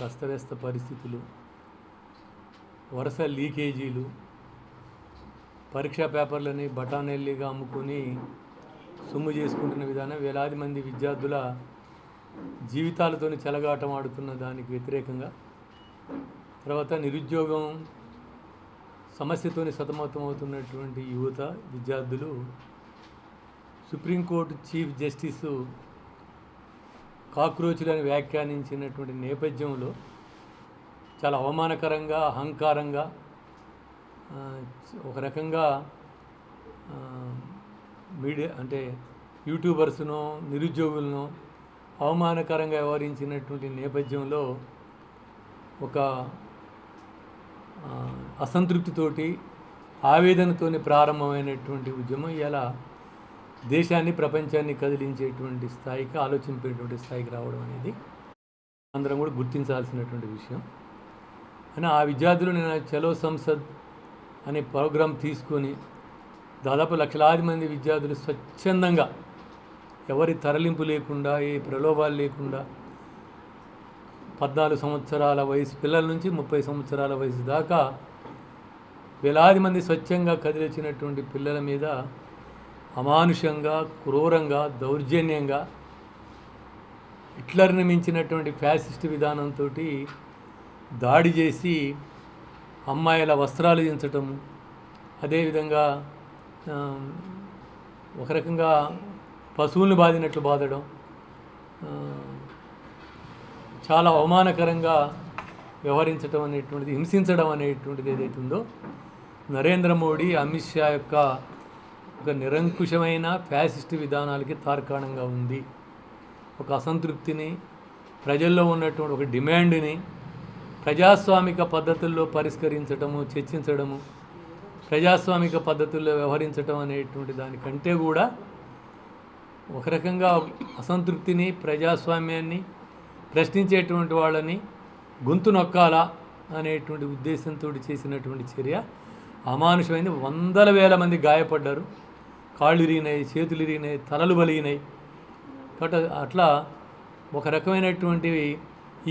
అస్తవ్యస్త పరిస్థితులు, వరుస లీకేజీలు, పరీక్షా పేపర్లని బఠానీలుగా అమ్ముకొని సొమ్ము చేసుకుంటున్న విధానం వేలాది మంది విద్యార్థుల జీవితాలతోని చెలగాటం ఆడుతున్న దానికి వ్యతిరేకంగా, తర్వాత నిరుద్యోగం సమస్యతోని సతమతమవుతున్నటువంటి యువత విద్యార్థులు సుప్రీంకోర్టు చీఫ్ జస్టిసు కాక్రోచులని వ్యాఖ్యానించినటువంటి నేపథ్యంలో చాలా అవమానకరంగా, అహంకారంగా, ఒక రకంగా మీడియా అంటే యూట్యూబర్స్ను, నిరుద్యోగులను అవమానకరంగా వ్యవహరించినటువంటి నేపథ్యంలో ఒక అసంతృప్తితోటి, ఆవేదనతోని ప్రారంభమైనటువంటి ఉద్యమం ఇలా దేశాన్ని, ప్రపంచాన్ని కదిలించేటువంటి స్థాయికి, ఆలోచింపేటువంటి స్థాయికి రావడం అనేది అందరం కూడా గుర్తించాల్సినటువంటి విషయం. అని ఆ విద్యార్థులు నేను చలో సంసద్ అనే ప్రోగ్రాం తీసుకొని దాదాపు లక్షలాది మంది విద్యార్థులు స్వచ్ఛందంగా, ఎవరి తరలింపు లేకుండా, ఏ ప్రలోభాలు లేకుండా 14 సంవత్సరాల వయసు పిల్లల నుంచి 30 సంవత్సరాల వయసు దాకా వేలాది మంది స్వచ్ఛంగా కదిలిచ్చినటువంటి పిల్లల మీద అమానుషంగా, క్రూరంగా, దౌర్జన్యంగా, హిట్లర్ని మించినటువంటి ఫ్యాసిస్ట్ విధానంతో దాడి చేసి అమ్మాయిల వస్త్రాలు దించటం, అదేవిధంగా ఒక రకంగా పశువులను బాధినట్లు బాధడం, చాలా అవమానకరంగా వ్యవహరించడం అనేటువంటిది, హింసించడం అనేటువంటిది ఏదైతే ఉందో నరేంద్ర మోడీ, అమిత్ షా యొక్క ఒక నిరంకుశమైన ఫ్యాసిస్ట్ విధానాలకి తార్కాణంగా ఉంది. ఒక అసంతృప్తిని, ప్రజల్లో ఉన్నటువంటి ఒక డిమాండ్ని ప్రజాస్వామిక పద్ధతుల్లో పరిష్కరించడము, చర్చించడము, ప్రజాస్వామిక పద్ధతుల్లో వ్యవహరించడం అనేటువంటి దానికంటే కూడా ఒక రకంగా అసంతృప్తిని, ప్రజాస్వామ్యాన్ని ప్రశ్నించేటువంటి వాళ్ళని గొంతు నొక్కాలా అనేటువంటి ఉద్దేశంతో చేసినటువంటి చర్య అమానుషమైంది. వందల వేల మంది గాయపడ్డారు, కాళ్ళు ఇరిగినాయి, చేతులు ఇరిగినాయి, తలలు బలిగినాయి. కాబట్టి అట్లా ఒక రకమైనటువంటివి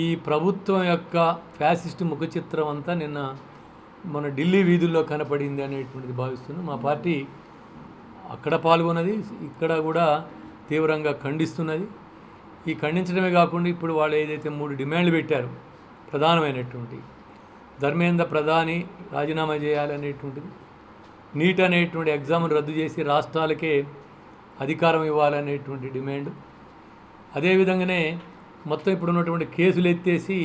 ఈ ప్రభుత్వం యొక్క ఫ్యాసిస్ట్ ముఖ చిత్రం అంతా నిన్న మన ఢిల్లీ వీధుల్లో కనపడింది అనేటువంటిది భావిస్తున్నాం. మా పార్టీ అక్కడ పాల్గొన్నది, ఇక్కడ కూడా తీవ్రంగా ఖండిస్తున్నది. ఈ ఖండించడమే కాకుండా ఇప్పుడు వాళ్ళు ఏదైతే 3 డిమాండ్లు పెట్టారు, ప్రధానమైనటువంటి ధర్మేంద్ర ప్రధాని రాజీనామా చేయాలనేటువంటిది, నీట్ అనేటువంటి ఎగ్జామ్ను రద్దు చేసి రాష్ట్రాలకే అధికారం ఇవ్వాలనేటువంటి డిమాండ్, అదేవిధంగానే మొత్తం ఇప్పుడు ఉన్నటువంటి కేసులు ఎత్తేసి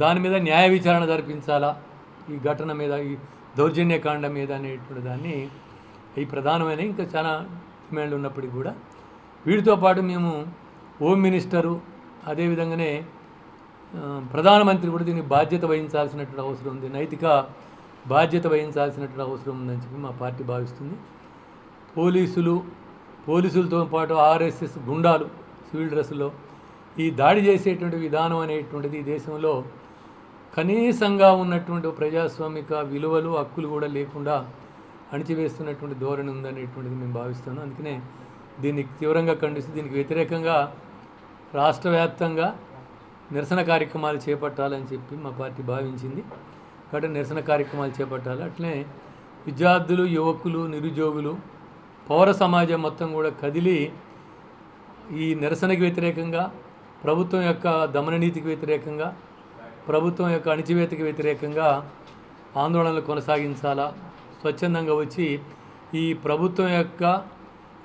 దాని మీద న్యాయ విచారణ జరిపించాలా, ఈ ఘటన మీద, ఈ దౌర్జన్యకాండ మీద అనేటువంటి దాన్ని, ఈ ప్రధానమైన ఇంకా చాలా డిమాండ్లు ఉన్నప్పటికీ కూడా వీటితో పాటు మేము హోమ్ మినిస్టరు, అదేవిధంగానే ప్రధానమంత్రి కూడా దీనికి బాధ్యత వహించాల్సినటువంటి అవసరం ఉంది, నైతిక బాధ్యత వహించాల్సినటువంటి అవసరం ఉందని చెప్పి మా పార్టీ భావిస్తుంది. పోలీసులతో పాటు ఆర్ఎస్ఎస్ గుండాలు సివిల్ డ్రెస్సులో ఈ దాడి చేసేటువంటి విధానం అనేటువంటిది ఈ దేశంలో కనీసంగా ఉన్నటువంటి ప్రజాస్వామిక విలువలు, హక్కులు కూడా లేకుండా అణిచివేస్తున్నటువంటి ధోరణి ఉందనేటువంటిది మేము భావిస్తున్నాం. అందుకనే దీన్ని తీవ్రంగా ఖండిస్తూ దీనికి వ్యతిరేకంగా రాష్ట్ర వ్యాప్తంగా నిరసన కార్యక్రమాలు చేపట్టాలని చెప్పి మా పార్టీ భావించింది. కాబట్టి నిరసన కార్యక్రమాలు చేపట్టాలి. అట్లనే విద్యార్థులు, యువకులు, నిరుద్యోగులు, పౌర సమాజం మొత్తం కూడా కదిలి ఈ నిరసనకి వ్యతిరేకంగా, ప్రభుత్వం యొక్క దమననీతికి వ్యతిరేకంగా, ప్రభుత్వం యొక్క అణిచివేతకి వ్యతిరేకంగా ఆందోళనలు కొనసాగించాలా. స్వచ్ఛందంగా వచ్చి ఈ ప్రభుత్వం యొక్క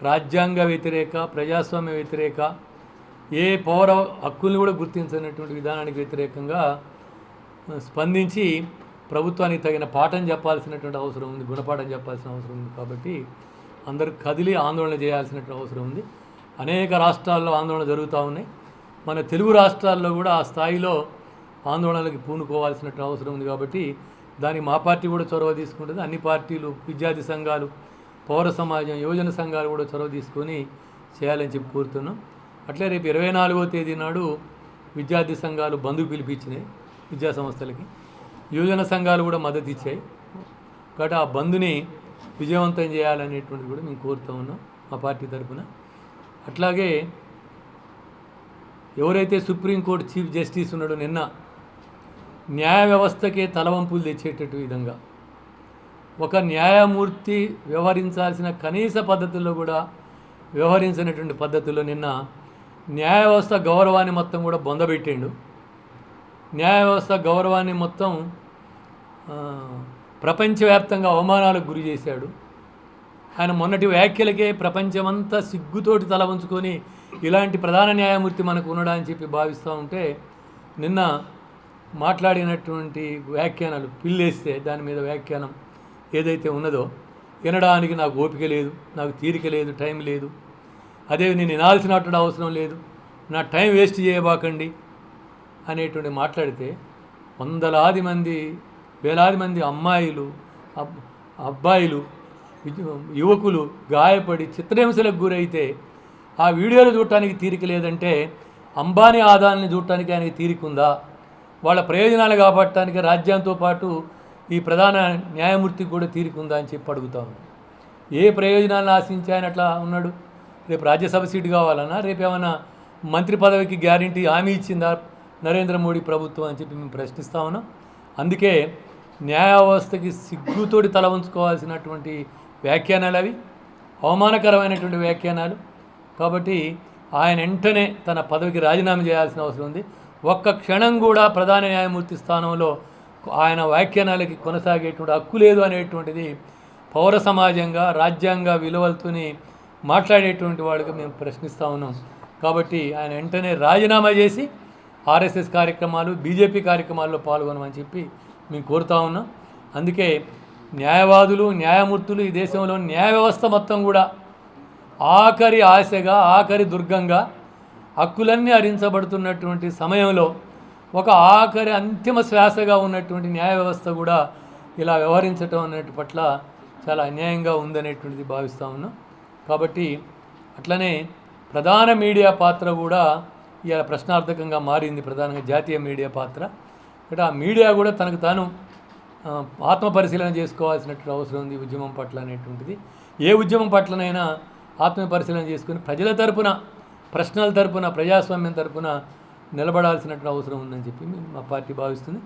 రాజ్యాంగ వ్యతిరేక, ప్రజాస్వామ్య వ్యతిరేక, ఏ పౌర హక్కుల్ని కూడా గుర్తించినటువంటి విధానానికి వ్యతిరేకంగా స్పందించి ప్రభుత్వానికి తగిన పాఠం చెప్పాల్సినటువంటి అవసరం ఉంది, గుణపాఠం చెప్పాల్సిన అవసరం ఉంది. కాబట్టి అందరూ కదిలి ఆందోళన చేయాల్సినటువంటి అవసరం ఉంది. అనేక రాష్ట్రాల్లో ఆందోళన జరుగుతూ ఉన్నాయి. మన తెలుగు రాష్ట్రాల్లో కూడా ఆ స్థాయిలో ఆందోళనలకి పూనుకోవాల్సినటువంటి అవసరం ఉంది. కాబట్టి దానికి మా పార్టీ కూడా చొరవ తీసుకుంటుంది. అన్ని పార్టీలు, విద్యార్థి సంఘాలు, పౌర సమాజం, యువజన సంఘాలు కూడా చొరవ తీసుకొని చేయాలని చెప్పి కోరుతున్నాం. అట్లే రేపు 24వ తేదీ నాడు విద్యార్థి సంఘాలు బంద్ పిలిపించినాయి విద్యా సంస్థలకి, యువజన సంఘాలు కూడా మద్దతు ఇచ్చాయి. కాబట్టి ఆ బంద్ని విజయవంతం చేయాలనేటువంటిది కూడా మేము కోరుతూ ఉన్నాం మా పార్టీ తరఫున. అట్లాగే ఎవరైతే సుప్రీంకోర్టు చీఫ్ జస్టిస్ ఉన్నాడో నిన్న న్యాయ వ్యవస్థకే తలవంపులు తెచ్చేటట్టు విధంగా ఒక న్యాయమూర్తి వ్యవహరించాల్సిన కనీస పద్ధతుల్లో కూడా వ్యవహరించినటువంటి పద్ధతుల్లో నిన్న న్యాయ వ్యవస్థ గౌరవాన్ని మొత్తం కూడా బొందబెట్టిండు. న్యాయ వ్యవస్థ గౌరవాన్ని మొత్తం ప్రపంచవ్యాప్తంగా అవమానాలకు గురి చేశాడు. ఆయన మొన్నటి వ్యాఖ్యలకే ప్రపంచమంతా సిగ్గుతోటి తల వంచుకొని ఇలాంటి ప్రధాన న్యాయమూర్తి మనకు ఉన్నాడా అని చెప్పి భావిస్తూ ఉంటే నిన్న మాట్లాడినటువంటి వ్యాఖ్యానాలు పిల్లేస్తే దాని మీద వ్యాఖ్యానం ఏదైతే ఉన్నదో వినడానికి నాకు ఓపిక లేదు, నాకు తీరిక లేదు, టైం లేదు, అదే నేను వినాల్సినటువంటి అవసరం లేదు, నా టైం వేస్ట్ చేయబాకండి అనేటువంటి మాట్లాడితే వందలాది మంది వేలాది మంది అమ్మాయిలు అబ్బాయిలు యువకులు గాయపడి చిత్రహింసలకు గురైతే ఆ వీడియోలు చూడటానికి తీరిక లేదంటే అంబానీ ఆదాయాన్ని చూడటానికి ఆయనకి తీరిక ఉందా? వాళ్ళ ప్రయోజనాలు కాపాడటానికి రాజ్యాంగంతో పాటు ఈ ప్రధాన న్యాయమూర్తికి కూడా తీరిక ఉందా అని చెప్పి అడుగుతాము. ఏ ప్రయోజనాలను ఆశించి ఆయన అట్లా ఉన్నాడు? రేపు రాజ్యసభ సీటు కావాలన్నా, రేపు ఏమైనా మంత్రి పదవికి గ్యారంటీ హామీ ఇచ్చిందా నరేంద్ర మోడీ ప్రభుత్వం అని చెప్పి మేము ప్రశ్నిస్తా ఉన్నాం. అందుకే న్యాయ వ్యవస్థకి సిగ్గుతోటి తల ఉంచుకోవాల్సినటువంటి వ్యాఖ్యానాలు అవి, అవమానకరమైనటువంటి వ్యాఖ్యానాలు. కాబట్టి ఆయన వెంటనే తన పదవికి రాజీనామా చేయాల్సిన అవసరం ఉంది. ఒక్క క్షణం కూడా ప్రధాన న్యాయమూర్తి స్థానంలో ఆయన వ్యాఖ్యానాలకి కొనసాగేటువంటి హక్కు లేదు అనేటువంటిది పౌర సమాజంగా రాజ్యాంగ విలువలతోని మాట్లాడేటువంటి వాళ్ళకి మేము ప్రశ్నిస్తూ ఉన్నాం. కాబట్టి ఆయన వెంటనే రాజీనామా చేసి ఆర్ఎస్ఎస్ కార్యక్రమాలు బీజేపీ కార్యక్రమాల్లో పాల్గొనమని చెప్పి మేము కోరుతా ఉన్నాం. అందుకే న్యాయవాదులు న్యాయమూర్తులు ఈ దేశంలో న్యాయ వ్యవస్థ మొత్తం కూడా ఆఖరి ఆశగా ఆఖరి దుర్గంగా హక్కులన్నీ హరించబడుతున్నటువంటి సమయంలో ఒక ఆఖరి అంతిమ శ్వాసగా ఉన్నటువంటి న్యాయ వ్యవస్థ కూడా ఇలా వ్యవహరించడం అన్నట్టు పట్ల చాలా అన్యాయంగా ఉందనేటువంటిది భావిస్తూ ఉన్నాం. కాబట్టి అట్లనే ప్రధాన మీడియా పాత్ర కూడా ఇలా ప్రశ్నార్థకంగా మారింది. ప్రధానంగా జాతీయ మీడియా పాత్ర అంటే ఆ మీడియా కూడా తనకు తాను ఆత్మపరిశీలన చేసుకోవాల్సినటువంటి అవసరం ఉంది ఉద్యమం పట్ల అనేటువంటిది. ఏ ఉద్యమం పట్లనైనా ఆత్మపరిశీలన చేసుకుని ప్రజల తరపున ప్రశ్నల తరపున ప్రజాస్వామ్యం తరపున నిలబడాల్సినటువంటి అవసరం ఉందని చెప్పి మా పార్టీ భావిస్తుంది.